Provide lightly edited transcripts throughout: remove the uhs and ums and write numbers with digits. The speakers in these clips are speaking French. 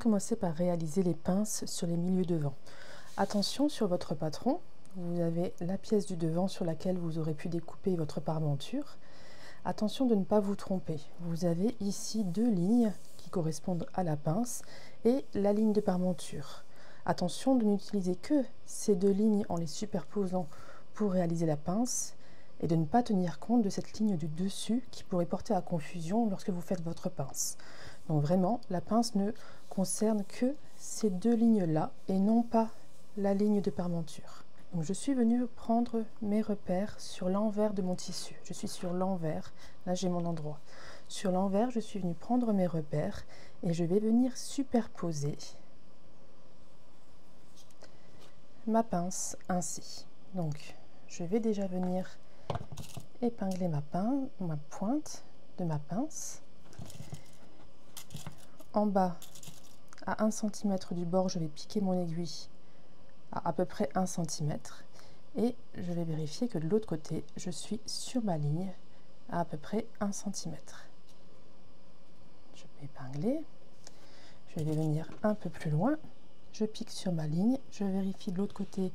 commencer par réaliser les pinces sur les milieux devant. Attention, sur votre patron, vous avez la pièce du devant sur laquelle vous aurez pu découper votre parmenture. Attention de ne pas vous tromper. Vous avez ici deux lignes qui correspondent à la pince et la ligne de parmenture. Attention de n'utiliser que ces deux lignes en les superposant pour réaliser la pince et de ne pas tenir compte de cette ligne du dessus qui pourrait porter à confusion lorsque vous faites votre pince. Donc vraiment, la pince ne concerne que ces deux lignes-là et non pas la ligne de parmenture. Donc je suis venue prendre mes repères sur l'envers de mon tissu. Je suis sur l'envers, là j'ai mon endroit. Sur l'envers, je suis venue prendre mes repères et je vais venir superposer ma pince ainsi. Donc je vais déjà venir épingler ma pointe de ma pince. En bas, à 1 cm du bord, je vais piquer mon aiguille à peu près 1 cm et je vais vérifier que de l'autre côté, je suis sur ma ligne à peu près 1 cm. Je vais épingler, je vais venir un peu plus loin, je pique sur ma ligne, je vérifie de l'autre côté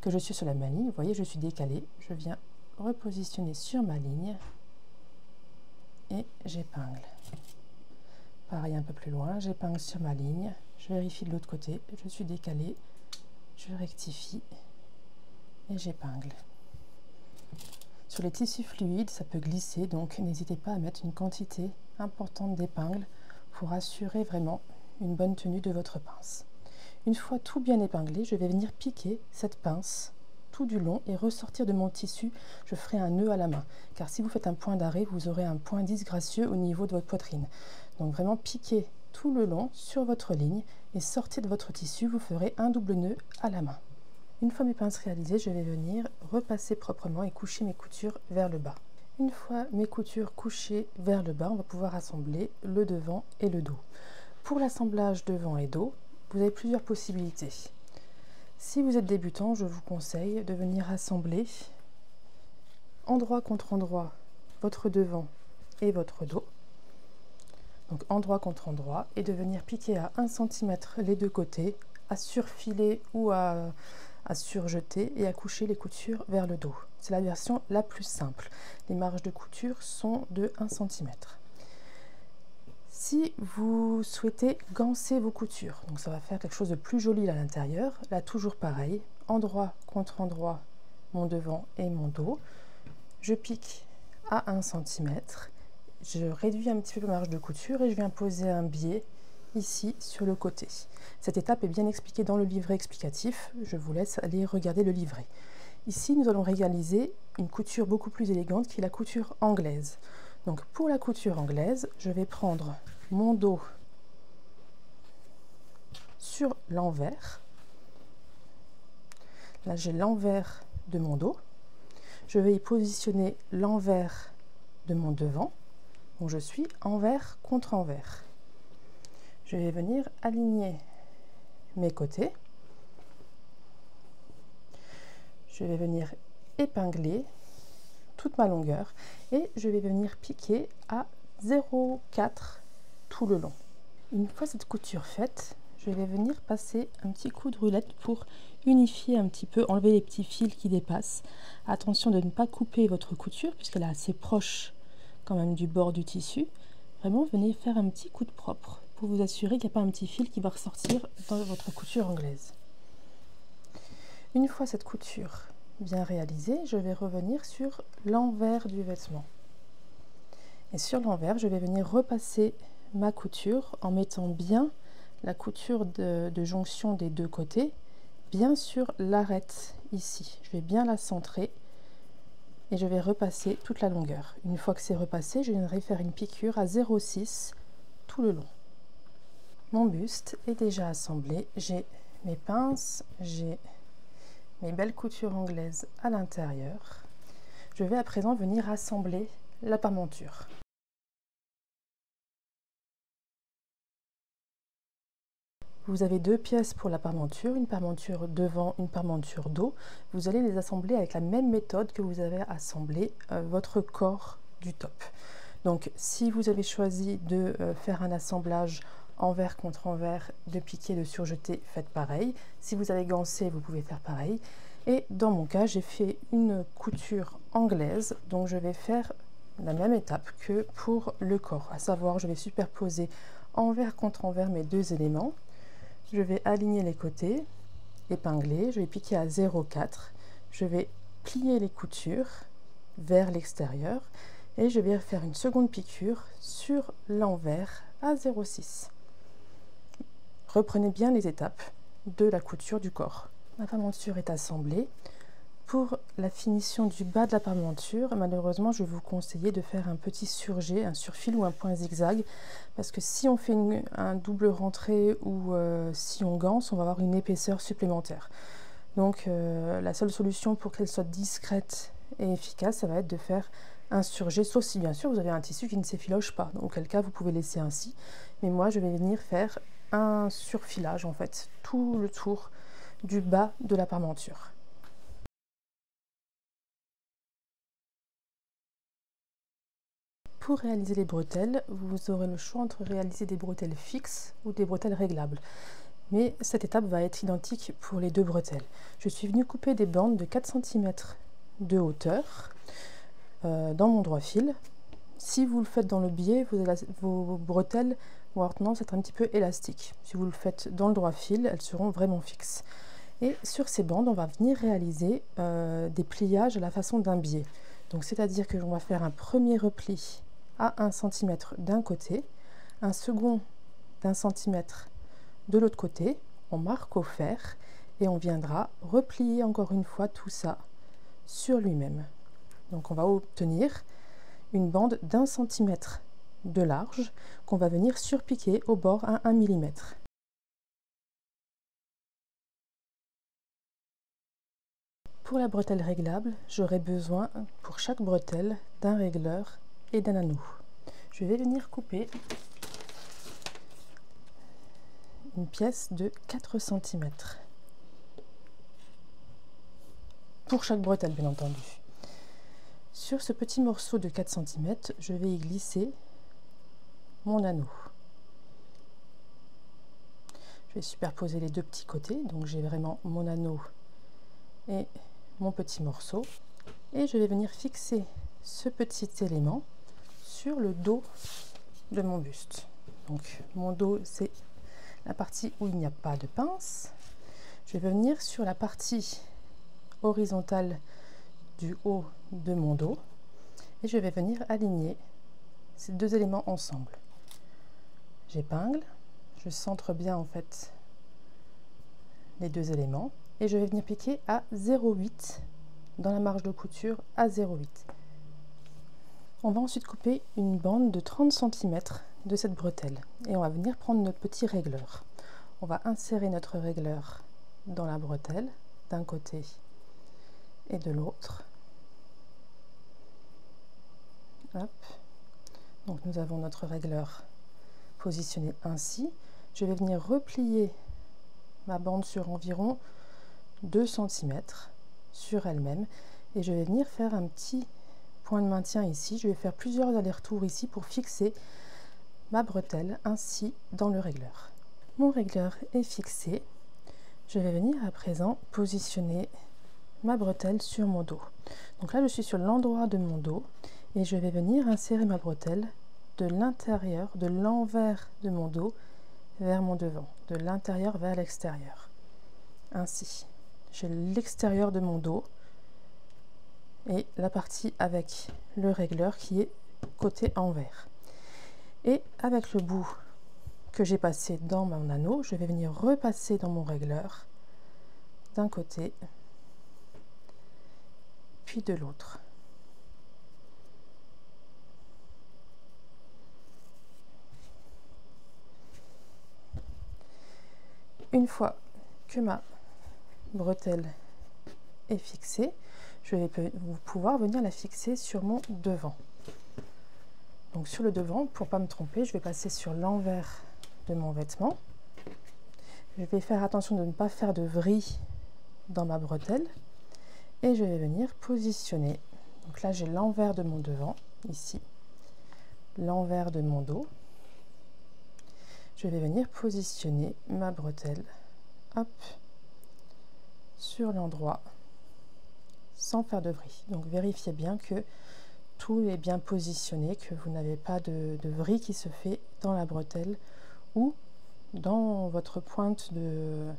que je suis sur la même ligne. Vous voyez, je suis décalée, je viens repositionner sur ma ligne et j'épingle. Pareil, un peu plus loin, j'épingle sur ma ligne, je vérifie de l'autre côté, je suis décalée, je rectifie et j'épingle. Sur les tissus fluides, ça peut glisser, donc n'hésitez pas à mettre une quantité importante d'épingles pour assurer vraiment une bonne tenue de votre pince. Une fois tout bien épinglé, je vais venir piquer cette pince tout du long et ressortir de mon tissu. Je ferai un nœud à la main, car si vous faites un point d'arrêt, vous aurez un point disgracieux au niveau de votre poitrine. Donc vraiment piquez tout le long sur votre ligne et sortez de votre tissu, vous ferez un double nœud à la main. Une fois mes pinces réalisées, je vais venir repasser proprement et coucher mes coutures vers le bas. Une fois mes coutures couchées vers le bas, on va pouvoir assembler le devant et le dos. Pour l'assemblage devant et dos, vous avez plusieurs possibilités. Si vous êtes débutant, je vous conseille de venir assembler endroit contre endroit votre devant et votre dos. Donc endroit contre endroit et de venir piquer à 1 cm les deux côtés, à surfiler ou à surjeter et à coucher les coutures vers le dos. C'est la version la plus simple. Les marges de couture sont de 1 cm. Si vous souhaitez ganser vos coutures, donc ça va faire quelque chose de plus joli à l'intérieur, là toujours pareil, endroit contre endroit, mon devant et mon dos. Je pique à 1 cm, je réduis un petit peu ma marge de couture et je viens poser un biais ici sur le côté. Cette étape est bien expliquée dans le livret explicatif, je vous laisse aller regarder le livret. Ici, nous allons réaliser une couture beaucoup plus élégante qui est la couture anglaise. Donc pour la couture anglaise, je vais prendre mon dos sur l'envers. Là, j'ai l'envers de mon dos. Je vais y positionner l'envers de mon devant. Donc je suis envers contre envers. Je vais venir aligner mes côtés. Je vais venir épingler toute ma longueur et je vais venir piquer à 0,4 tout le long. Une fois cette couture faite, je vais venir passer un petit coup de roulette pour unifier un petit peu, enlever les petits fils qui dépassent. Attention de ne pas couper votre couture puisqu'elle est assez proche quand même du bord du tissu. Vraiment, venez faire un petit coup de propre pour vous assurer qu'il n'y a pas un petit fil qui va ressortir dans votre couture anglaise. Une fois cette couture bien réalisée, je vais revenir sur l'envers du vêtement. Et sur l'envers, je vais venir repasser ma couture en mettant bien la couture de jonction des deux côtés, bien sur l'arête ici. Je vais bien la centrer et je vais repasser toute la longueur. Une fois que c'est repassé, je viendrai faire une piqûre à 0,6 tout le long. Mon buste est déjà assemblé. J'ai mes pinces, j'ai mes belles coutures anglaises à l'intérieur. Je vais à présent venir assembler la parmenture. Vous avez deux pièces pour la parmenture, une parmenture devant, une parmenture dos. Vous allez les assembler avec la même méthode que vous avez assemblé votre corps du top. Donc si vous avez choisi de faire un assemblage envers contre envers, de piquer, de surjeter, faites pareil. Si vous avez gancé, vous pouvez faire pareil. Et dans mon cas, j'ai fait une couture anglaise, donc je vais faire la même étape que pour le corps, à savoir je vais superposer envers contre envers mes deux éléments. Je vais aligner les côtés, épingler, je vais piquer à 0,4, je vais plier les coutures vers l'extérieur et je vais faire une seconde piqûre sur l'envers à 0,6. Reprenez bien les étapes de la couture du corps. Ma parmenture est assemblée. Pour la finition du bas de la parmenture, malheureusement, je vais vous conseiller de faire un petit surjet, un surfil ou un point zigzag, parce que si on fait un double rentré ou si on ganse, on va avoir une épaisseur supplémentaire. Donc la seule solution pour qu'elle soit discrète et efficace, ça va être de faire un surjet, sauf si bien sûr vous avez un tissu qui ne s'effiloche pas, auquel cas vous pouvez laisser ainsi. Mais moi, je vais venir faire un surfilage, en fait, tout le tour du bas de la parmenture. Pour réaliser les bretelles, vous aurez le choix entre réaliser des bretelles fixes ou des bretelles réglables. Mais cette étape va être identique pour les deux bretelles. Je suis venue couper des bandes de 4 cm de hauteur dans mon droit fil. Si vous le faites dans le biais, vos bretelles vont avoir tendance à être un petit peu élastiques. Si vous le faites dans le droit fil, elles seront vraiment fixes. Et sur ces bandes, on va venir réaliser des pliages à la façon d'un biais. Donc c'est-à-dire que l'on va faire un premier repli à 1 cm d'un côté, un second d'1 cm de l'autre côté, on marque au fer et on viendra replier encore une fois tout ça sur lui-même. Donc on va obtenir une bande d'1 cm de large qu'on va venir surpiquer au bord à 1 mm. Pour la bretelle réglable, j'aurai besoin pour chaque bretelle d'un régleur et d'un anneau. Je vais venir couper une pièce de 4 cm. Pour chaque bretelle, bien entendu. Sur ce petit morceau de 4 cm, je vais y glisser mon anneau. Je vais superposer les deux petits côtés, donc j'ai vraiment mon anneau et mon petit morceau. Et je vais venir fixer ce petit élément sur le dos de mon buste. Donc mon dos, c'est la partie où il n'y a pas de pince. Je vais venir sur la partie horizontale du haut de mon dos et je vais venir aligner ces deux éléments ensemble. J'épingle, je centre bien en fait les deux éléments et je vais venir piquer à 0,8 dans la marge de couture à 0,8. On va ensuite couper une bande de 30 cm de cette bretelle et on va venir prendre notre petit régleur. On va insérer notre régleur dans la bretelle d'un côté et de l'autre. Hop. Donc nous avons notre régleur positionné ainsi. Je vais venir replier ma bande sur environ 2 cm sur elle-même et je vais venir faire un petit point de maintien ici. Je vais faire plusieurs allers-retours ici pour fixer ma bretelle ainsi dans le régleur. Mon régleur est fixé. Je vais venir à présent positionner ma bretelle sur mon dos. Donc là je suis sur l'endroit de mon dos et je vais venir insérer ma bretelle de l'intérieur, de l'envers de mon dos vers mon devant, de l'intérieur vers l'extérieur. Ainsi, j'ai l'extérieur de mon dos et la partie avec le régleur qui est côté envers. Et avec le bout que j'ai passé dans mon anneau, je vais venir repasser dans mon régleur d'un côté puis de l'autre. Une fois que ma bretelle est fixée, je vais pouvoir venir la fixer sur mon devant. Donc sur le devant, pour ne pas me tromper, je vais passer sur l'envers de mon vêtement. Je vais faire attention de ne pas faire de vrille dans ma bretelle. Et je vais venir positionner. Donc là, j'ai l'envers de mon devant, ici, l'envers de mon dos. je vais venir positionner ma bretelle, hop, sur l'endroit, sans faire de vrille. Donc vérifiez bien que tout est bien positionné, que vous n'avez pas de vrille qui se fait dans la bretelle ou dans votre pointe de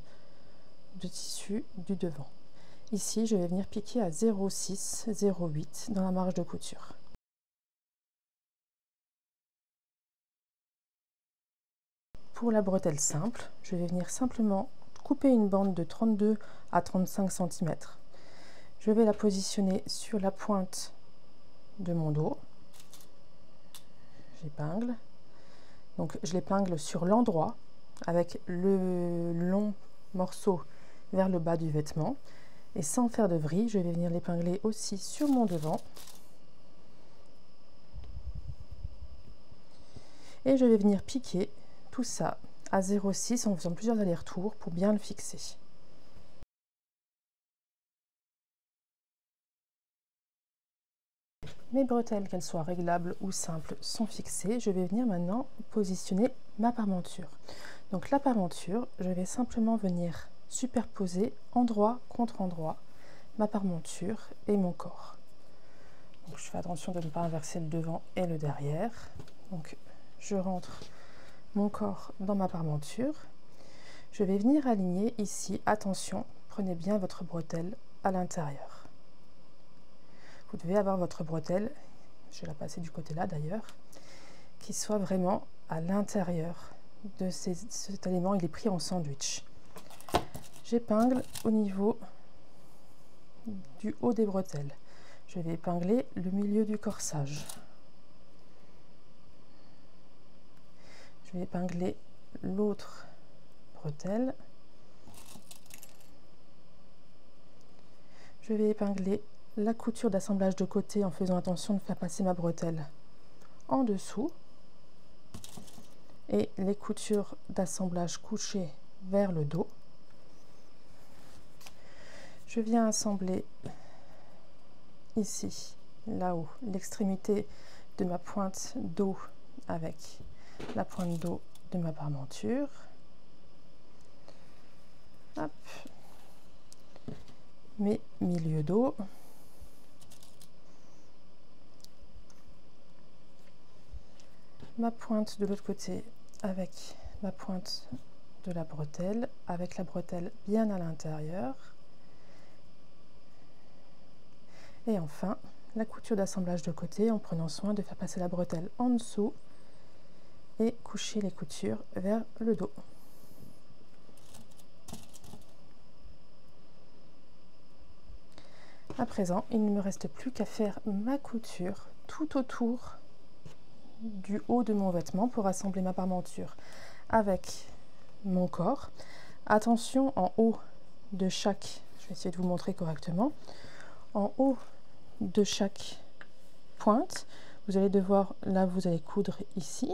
tissu du devant. Ici, je vais venir piquer à 0,6, 0,8 dans la marge de couture. Pour la bretelle simple, je vais venir simplement couper une bande de 32 à 35 cm. Je vais la positionner sur la pointe de mon dos. J'épingle. Donc je l'épingle sur l'endroit avec le long morceau vers le bas du vêtement. Et sans faire de vrille, je vais venir l'épingler aussi sur mon devant. Et je vais venir piquer tout ça à 0,6 en faisant plusieurs allers-retours pour bien le fixer. Mes bretelles, qu'elles soient réglables ou simples, sont fixées. Je vais venir maintenant positionner ma parmenture. Donc la parmenture, je vais simplement venir superposer endroit contre endroit ma parmenture et mon corps. Donc, je fais attention de ne pas inverser le devant et le derrière. Donc je rentre mon corps dans ma parmenture. Je vais venir aligner ici, attention, prenez bien votre bretelle à l'intérieur. Vous devez avoir votre bretelle, je vais la passer du côté là d'ailleurs, qui soit vraiment à l'intérieur de cet élément, il est pris en sandwich. J'épingle au niveau du haut des bretelles. Je vais épingler le milieu du corsage. Je vais épingler l'autre bretelle. Je vais épingler la couture d'assemblage de côté en faisant attention de faire passer ma bretelle en dessous. Et les coutures d'assemblage couchées vers le dos. Je viens assembler ici, là-haut, l'extrémité de ma pointe d'eau avec la pointe d'eau de ma parmenture. Hop. Mes milieux d'eau. Ma pointe de l'autre côté avec ma pointe de la bretelle, avec la bretelle bien à l'intérieur. Et enfin, la couture d'assemblage de côté en prenant soin de faire passer la bretelle en dessous et coucher les coutures vers le dos. À présent, il ne me reste plus qu'à faire ma couture tout autour du haut de mon vêtement pour assembler ma parmenture avec mon corps. Attention, en haut de chaque, je vais essayer de vous montrer correctement, en haut de chaque pointe, vous allez devoir, là vous allez coudre ici,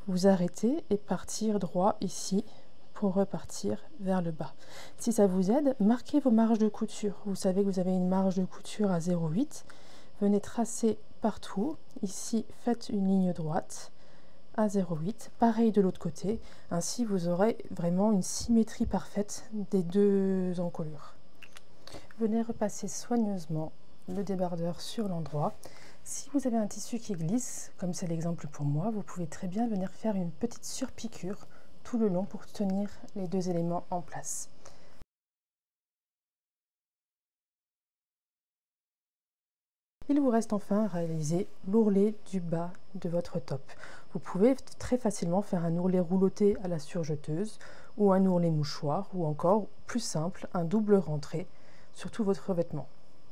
vous arrêter et partir droit ici pour repartir vers le bas. Si ça vous aide, marquez vos marges de couture. Vous savez que vous avez une marge de couture à 0,8. Venez tracer partout. Ici, faites une ligne droite à 0,8. Pareil de l'autre côté. Ainsi, vous aurez vraiment une symétrie parfaite des deux encolures. Venez repasser soigneusement le débardeur sur l'endroit. Si vous avez un tissu qui glisse, comme c'est l'exemple pour moi, vous pouvez très bien venir faire une petite surpiqûre tout le long pour tenir les deux éléments en place. Il vous reste enfin à réaliser l'ourlet du bas de votre top. Vous pouvez très facilement faire un ourlet rouloté à la surjeteuse ou un ourlet mouchoir ou encore, plus simple, un double rentré sur tout votre vêtement.